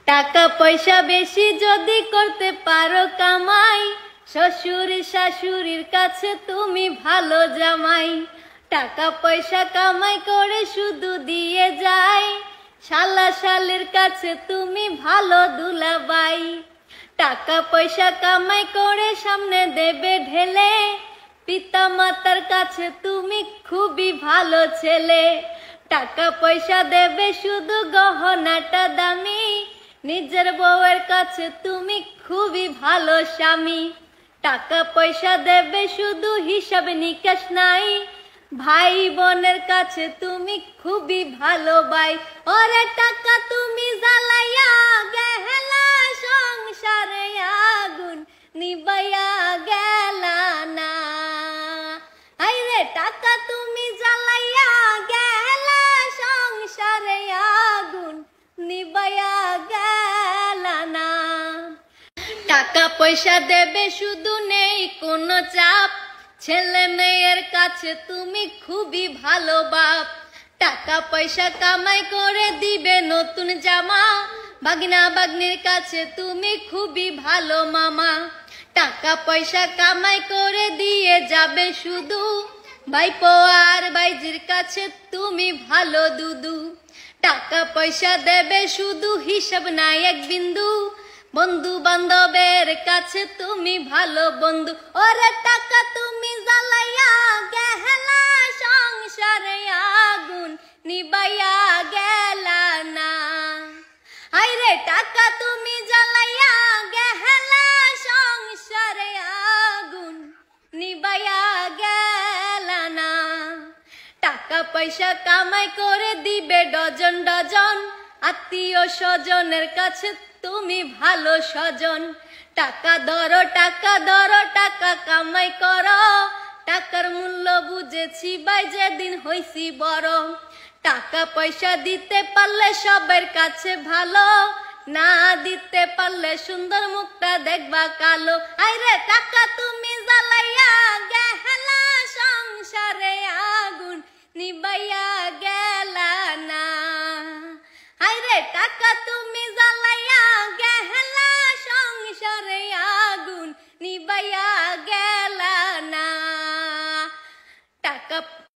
টাকা পয়সা বেশি যদি করতে পারো কামাই, শ্বশুর শাশুড়ির কাছে তুমি ভালো জামাই। টাকা পয়সা কামাই করে শুধু দিয়ে যায়, শালা শালের কাছে তুমি ভালো দুলাবাই। টাকা পয়সা কামাই করে সামনে দেবে ঢেলে, পিতা মাতার কাছে তুমি খুবই ভালো ছেলে। টাকা পয়সা দেবে শুধু গহনাটা দামি, নিজের বউয়ের কাছে তুমি খুবই ভালো স্বামী। টাকা পয়সা দেবে শুধু হিসাব নিকাশ নাই, ভাই বোনের কাছে তুমি খুবই ভালো ভাই। ওরে টাকা তুমি জ্বালাইয়া গেলা, সংসারে আগুন নিবাইয়া গেলা না। আইরে টাকা তুমি জ্বালাইয়া গেলা, সংসারে আগুন নিবাইয়া গেলা না। টাকা পয়সা দেবে শুধু নেই কোনো চাপ, ছেলে মেয়ের কাছে তুমি খুবই ভালো বাপ। টাকা পয়সা কামাই করে দিবে নতুন জামা, ভাগনা ভাগ্নির কাছে তুমি খুবই ভালো মামা। টাকা পয়সা কামাই করে দিয়ে যাবে শুধু, ভাইপো আর ভাইজির কাছে তুমি ভালো দুদু। টাকা পয়সা দেবে শুধু হিসাব নাই এক বিন্দু, বন্ধু বান্ধবের কাছে তুমি ভালো বন্ধু। ওরে টাকা তুমি জ্বালাইয়া গেলা, সংসারে আগুন নিবাইয়া গেলা না। আইরে টাকা তুমি জ্বালাইয়া গেলা, সংসারে আগুন নিবাইয়া গেলা না। টাকা পয়সা কামাই করে দিবে ডজন ডজন, আত্মীয় স্বজনের কাছে তুমি ভালো স্বজন। টাকা ধরো টাকা ধরো, টাকা কামাই করো, টাকার মূল্য বুঝেছি ভাই যেদিন হইছি বড়। টাকা পয়সা দিতে পারলে সবার কাছে ভালো, না দিতে পারলে সুন্দর মুখটা দেখবা কালো। আইরে টাকা তুমি জ্বালাইয়া গেলা, সংসারে আগুন নিবাইয়া গেলা না। আইরে টাকা